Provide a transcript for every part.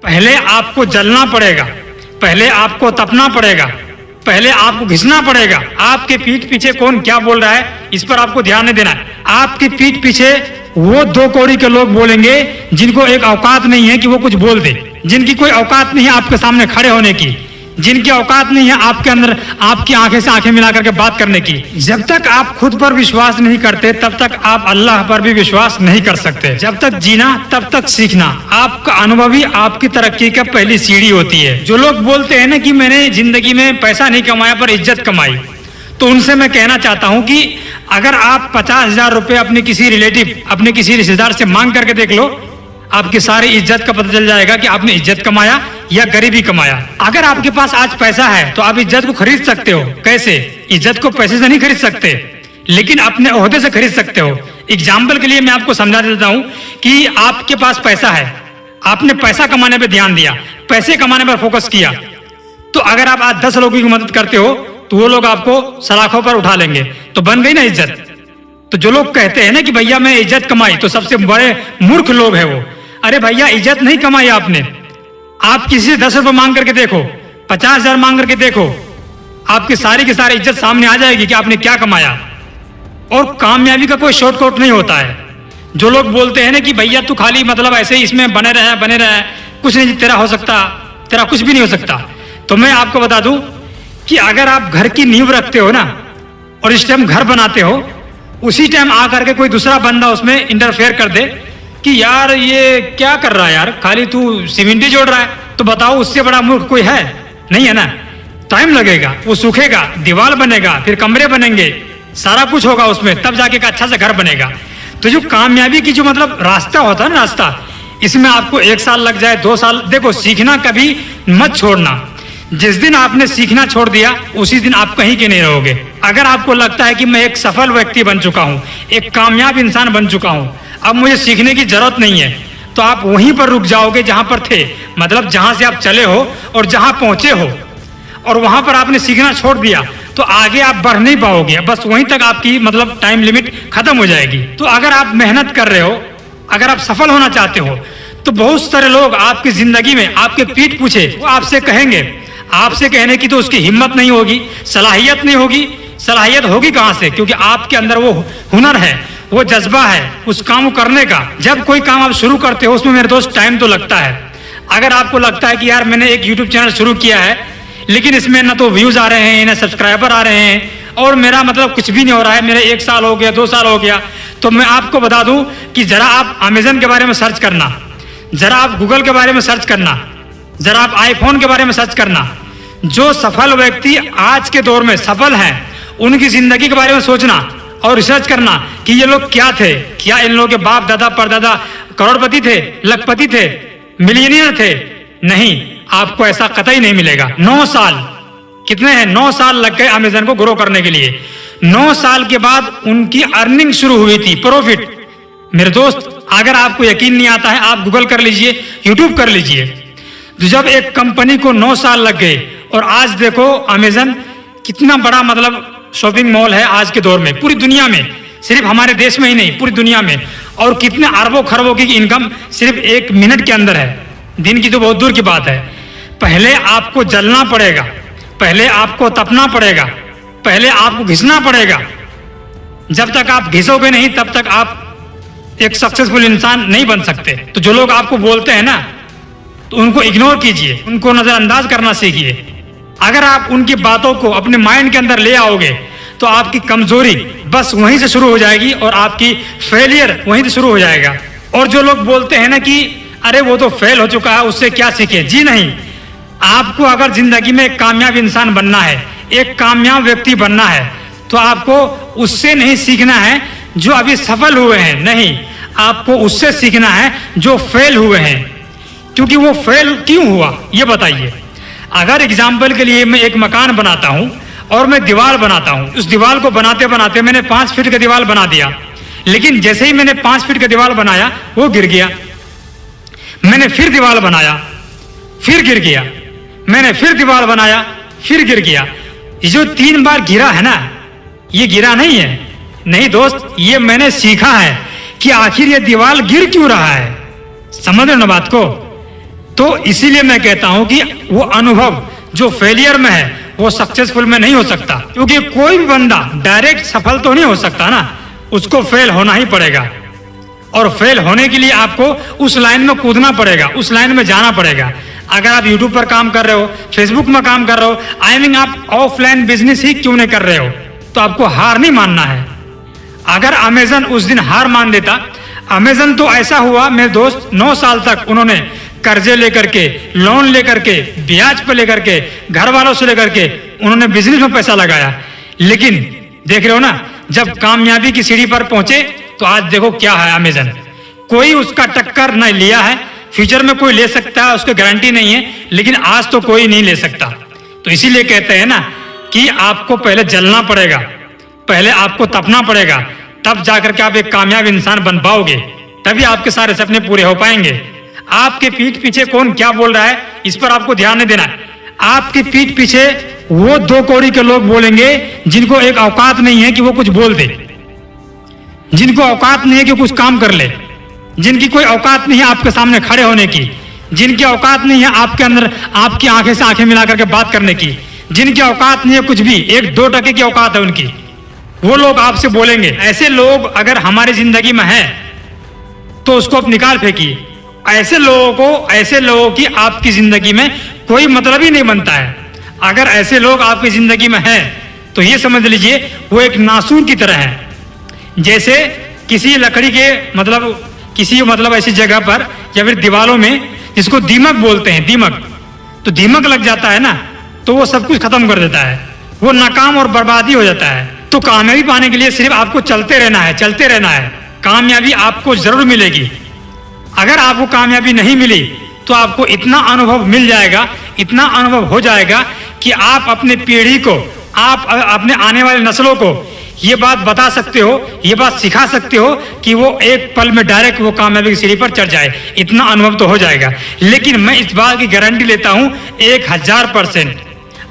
पहले आपको जलना पड़ेगा, पहले आपको तपना पड़ेगा, पहले आपको घिसना पड़ेगा। आपके पीठ पीछे कौन क्या बोल रहा है इस पर आपको ध्यान नहीं देना है। आपकी पीठ पीछे वो दो कौड़ी के लोग बोलेंगे जिनको एक औकात नहीं है कि वो कुछ बोल दे, जिनकी कोई औकात नहीं है आपके सामने खड़े होने की, जिनकी औकात नहीं है आपके अंदर आपकी आंखें से आंखें मिलाकर के बात करने की। जब तक आप खुद पर विश्वास नहीं करते तब तक आप अल्लाह पर भी विश्वास नहीं कर सकते। जब तक जीना तब तक सीखना। आपका अनुभव ही आपकी तरक्की का पहली सीढ़ी होती है। जो लोग बोलते हैं ना कि मैंने जिंदगी में पैसा नहीं कमाया पर इज्जत कमाई, तो उनसे मैं कहना चाहता हूं कि अगर आप 50,000 रुपए अपने किसी रिलेटिव, अपने किसी रिश्तेदार से मांग करके देख लो, आपकी सारी इज्जत का पता चल जाएगा कि आपने इज्जत कमाया या गरीबी कमाया। अगर आपके पास आज पैसा है तो आप इज्जत को खरीद सकते हो। कैसे? इज्जत को पैसे से नहीं खरीद सकते, लेकिन अपने ओहदे से खरीद सकते हो। एग्जाम्पल के लिए मैं आपको समझा देता हूं कि आपके पास पैसा है, आपने पैसा कमाने पर ध्यान दिया, पैसे कमाने पर फोकस किया, तो अगर आप आज 10 लोगों की मदद करते हो तो वो लोग आपको सलाखों पर उठा लेंगे, तो बन गई ना इज्जत। तो जो लोग कहते हैं ना कि भैया मैं इज्जत कमाई, तो सबसे बड़े मूर्ख लोग हैं वो। अरे भैया इज्जत नहीं कमाई आपने। आप किसी से 10 रुपए मांग करके देखो, 50,000 मांग करके देखो, आपकी सारी की सारी इज्जत सामने आ जाएगी कि आपने क्या कमाया। और कामयाबी का कोई शॉर्टकट नहीं होता है। जो लोग बोलते हैं ना कि भैया तू खाली मतलब ऐसे इसमें बने रहे, कुछ नहीं तेरा हो सकता, तेरा कुछ भी नहीं हो सकता। तो मैं आपको बता दूं कि अगर आप घर की नींव रखते हो ना और इस टाइम घर बनाते हो, उसी टाइम आकर के कोई दूसरा बंदा उसमें इंटरफेयर कर दे कि यार ये क्या कर रहा है यार, खाली तू सीमेंट ही जोड़ रहा है, तो बताओ उससे बड़ा मूर्ख कोई है? नहीं है ना। टाइम लगेगा, वो सूखेगा, दीवार बनेगा, फिर कमरे बनेंगे, सारा कुछ होगा उसमें, तब जाके का अच्छा सा घर बनेगा। तो जो कामयाबी की जो मतलब रास्ता होता है ना, रास्ता, इसमें आपको 1 साल लग जाए, 2 साल, देखो सीखना कभी मत छोड़ना। जिस दिन आपने सीखना छोड़ दिया उसी दिन आप कहीं के नहीं रहोगे। अगर आपको लगता है कि मैं एक सफल व्यक्ति बन चुका हूं, एक कामयाब इंसान बन चुका हूं, अब मुझे सीखने की जरूरत नहीं है, तो आप वहीं पर रुक जाओगे जहां पर थे, मतलब जहां से आप चले हो और जहां पहुंचे हो, और वहां पर आपने सीखना छोड़ दिया तो आगे आप बढ़ नहीं पाओगे। बस वहीं तक आपकी मतलब टाइम लिमिट खत्म हो जाएगी। तो अगर आप मेहनत कर रहे हो, अगर आप सफल होना चाहते हो, तो बहुत सारे लोग आपकी जिंदगी में आपके पीठ पीछे वो आपसे कहेंगे, आपसे कहने की तो उसकी हिम्मत नहीं होगी, सलाहियत नहीं होगी। सलाहियत होगी कहां से? क्योंकि आपके अंदर वो हुनर है, वो जज्बा है उस काम को करने का। जब कोई काम आप शुरू करते हो उसमें मेरे दोस्त टाइम तो लगता है। अगर आपको लगता है कि यार मैंने एक यूट्यूब चैनल शुरू किया है लेकिन इसमें ना तो व्यूज आ रहे हैं ना सब्सक्राइबर आ रहे हैं और मेरा मतलब कुछ भी नहीं हो रहा है, मेरे 1 साल हो गया, 2 साल हो गया, तो मैं आपको बता दूं कि जरा आप अमेजन के बारे में सर्च करना, जरा आप गूगल के बारे में सर्च करना, जरा आप आईफोन के बारे में सर्च करना। जो सफल व्यक्ति आज के दौर में सफल हैं उनकी जिंदगी के बारे में सोचना और रिसर्च करना कि ये लोग क्या थे, क्या इन लोगों के बाप दादा परदादा करोड़पति थे, लखपति थे, मिलियनियर थे? नहीं, आपको ऐसा कतई नहीं मिलेगा। 9 साल कितने हैं? 9 साल लग गए अमेजन को ग्रो करने के लिए। 9 साल के बाद उनकी अर्निंग शुरू हुई थी, प्रॉफिट। मेरे दोस्त अगर आपको यकीन नहीं आता है आप गूगल कर लीजिए, यूट्यूब कर लीजिए। तो जब एक कंपनी को 9 साल लग गए और आज देखो अमेजन कितना बड़ा मतलब शॉपिंग मॉल है आज के दौर में, पूरी दुनिया में, सिर्फ हमारे देश में ही नहीं पूरी दुनिया में, और कितने अरबों खरबों की इनकम सिर्फ 1 मिनट के अंदर है। दिन की तो बहुत दूर की बात है। पहले आपको जलना पड़ेगा, पहले आपको तपना पड़ेगा, पहले आपको घिसना पड़ेगा। जब तक आप घिसोगे नहीं तब तक आप एक सक्सेसफुल इंसान नहीं बन सकते। तो जो लोग आपको बोलते हैं ना तो उनको इग्नोर कीजिए, उनको नजरअंदाज करना सीखिए। अगर आप उनकी बातों को अपने माइंड के अंदर ले आओगे तो आपकी कमजोरी बस वहीं से शुरू हो जाएगी और आपकी फेलियर वहीं से शुरू हो जाएगा। और जो लोग बोलते हैं ना कि अरे वो तो फेल हो चुका है उससे क्या सीखे, जी नहीं। आपको अगर जिंदगी में एक कामयाब इंसान बनना है, एक कामयाब व्यक्ति बनना है, तो आपको उससे नहीं सीखना है जो अभी सफल हुए हैं, नहीं, आपको उससे सीखना है जो फेल हुए हैं। क्योंकि वो फेल क्यों हुआ ये बताइए। अगर एग्जाम्पल के लिए मैं एक मकान बनाता हूं और मैं दीवार बनाता हूं, उस दीवार को बनाते बनाते मैंने 5 फीट का दीवार बना दिया, लेकिन जैसे ही मैंने 5 फीट का दीवार बनाया वो गिर गया। मैंने फिर दीवार बनाया, फिर गिर गया, मैंने फिर दीवार बनाया, फिर गिर गया। ये जो 3 बार गिरा है ना, ये गिरा नहीं है, नहीं दोस्त, ये मैंने सीखा है कि आखिर ये दीवार गिर क्यों रहा है। समझ रहे ना बात को? तो इसीलिए मैं कहता हूं कि वो अनुभव जो फेलियर में है वो सक्सेसफुल में नहीं हो सकता, क्योंकि कोई भी बंदा डायरेक्ट सफल तो नहीं हो सकता ना, उसको फेल होना ही पड़ेगा। और फेल होने के लिए आपको उस लाइन में कूदना पड़ेगा, उस लाइन में जाना पड़ेगा। अगर आप यूट्यूब पर काम कर रहे हो, फेसबुक में काम कर रहे हो, आई मीन आप ऑफलाइन बिजनेस ही क्यों नहीं कर रहे हो, तो आपको हार नहीं मानना है। अगर अमेजन उस दिन हार मान देता, अमेजन तो ऐसा हुआ मेरे दोस्त, 9 साल तक उन्होंने कर्जे लेकर के, लोन लेकर के, ब्याज पर लेकर के, घर वालों से लेकर के उन्होंने बिजनेस में पैसा लगाया। लेकिन देख रहे हो ना, जब कामयाबी की सीढ़ी पर पहुंचे तो आज देखो क्या है अमेजन। कोई उसका टक्कर नहीं लिया है, फ्यूचर में कोई ले सकता है, उसकी गारंटी नहीं है, लेकिन आज तो कोई नहीं ले सकता। तो इसीलिए कहते हैं ना कि आपको पहले जलना पड़ेगा, पहले आपको तपना पड़ेगा, तब जाकर के आप एक कामयाब इंसान बन पाओगे, तभी आपके सारे सपने पूरे हो पाएंगे। आपके पीठ पीछे कौन क्या बोल रहा है, इस पर आपको ध्यान नहीं देना है। आपके पीठ पीछे वो 2 कौड़ी के लोग बोलेंगे जिनको एक औकात नहीं है कि वो कुछ बोल दे, जिनको औकात नहीं है कि कुछ काम कर ले, जिनकी कोई औकात नहीं है आपके सामने खड़े होने की, जिनकी औकात नहीं है आपके अंदर आपकी आंखें से आंखें मिलाकर के बात करने की, जिनकी औकात नहीं है कुछ भी, 1-2 टके की औकात है उनकी, वो लोग आपसे बोलेंगे। ऐसे लोग अगर हमारी जिंदगी में हैं तो उसको आप निकाल फेंकिए। ऐसे लोगों की आपकी जिंदगी में कोई मतलब ही नहीं बनता है। अगर ऐसे लोग आपकी जिंदगी में हैं तो ये समझ लीजिए वो एक नासूर की तरह है। जैसे किसी लकड़ी के मतलब ऐसी जगह पर या फिर दीवारों में जिसको दीमक बोलते हैं, दीमक, तो दीमक लग जाता है ना तो वो सब कुछ खत्म कर देता है, वो नाकाम और बर्बादी हो जाता है। तो कामयाबी पाने के लिए सिर्फ आपको चलते रहना है। कामयाबी आपको जरूर मिलेगी। अगर आपको कामयाबी नहीं मिली तो आपको इतना अनुभव मिल जाएगा, इतना अनुभव हो जाएगा कि आप अपने पीढ़ी को, आप अपने आने वाले नस्लों को ये बात बता सकते हो, ये बात सिखा सकते हो कि वो एक पल में डायरेक्ट वो कामयाबी की सीढ़ी पर चढ़ जाए। इतना अनुभव तो हो जाएगा। लेकिन मैं इस बात की गारंटी लेता हूं 1000%,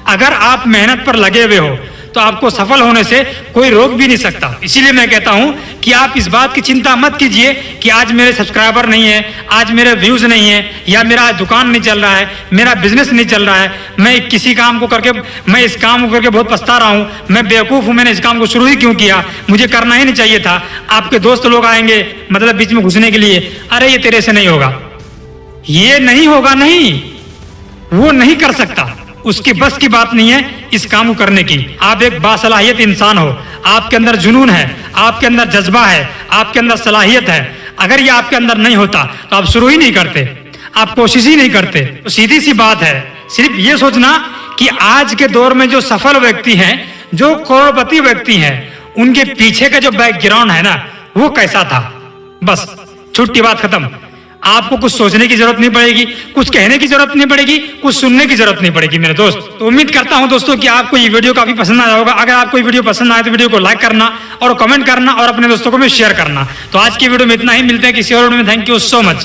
अगर आप मेहनत पर लगे हुए हो तो आपको सफल होने से कोई रोक भी नहीं सकता। इसीलिए मैं कहता हूं कि आप इस बात की चिंता मत कीजिए कि आज मेरे सब्सक्राइबर नहीं है, आज मेरे व्यूज नहीं है, या मेरा दुकान नहीं चल रहा है, मेरा बिजनेस नहीं चल रहा है, मैं इस काम को करके बहुत पछता रहा हूं, मैं बेवकूफ हूं, मैंने इस काम को शुरू ही क्यों किया, मुझे करना ही नहीं चाहिए था। आपके दोस्त लोग आएंगे मतलब बीच में घुसने के लिए, अरे ये तेरे से नहीं होगा, ये नहीं होगा, नहीं, वो नहीं कर सकता, उसकी बस की बात नहीं है इस काम को करने की। आप एक बासलाहियत इंसान हो, आपके अंदर जुनून है, आपके अंदर जज्बा है, आपके अंदर सलाहियत है। अगर ये आपके अंदर नहीं होता तो आप शुरू ही नहीं करते, आप कोशिश ही नहीं करते। तो सीधी सी बात है, सिर्फ ये सोचना कि आज के दौर में जो सफल व्यक्ति हैं, जो करोड़पति व्यक्ति हैं, उनके पीछे का जो बैकग्राउंड है ना वो कैसा था, बस छुट्टी, बात खत्म। आपको कुछ सोचने की जरूरत नहीं पड़ेगी, कुछ कहने की जरूरत नहीं पड़ेगी, कुछ सुनने की जरूरत नहीं पड़ेगी मेरे दोस्त। तो उम्मीद करता हूं दोस्तों कि आपको ये वीडियो काफी पसंद आया होगा। अगर आपको ये वीडियो पसंद आए तो वीडियो को लाइक करना और कमेंट करना और अपने दोस्तों को भी शेयर करना। तो आज की वीडियो में इतना ही, मिलते हैं किसी और वीडियो में। Thank you so much.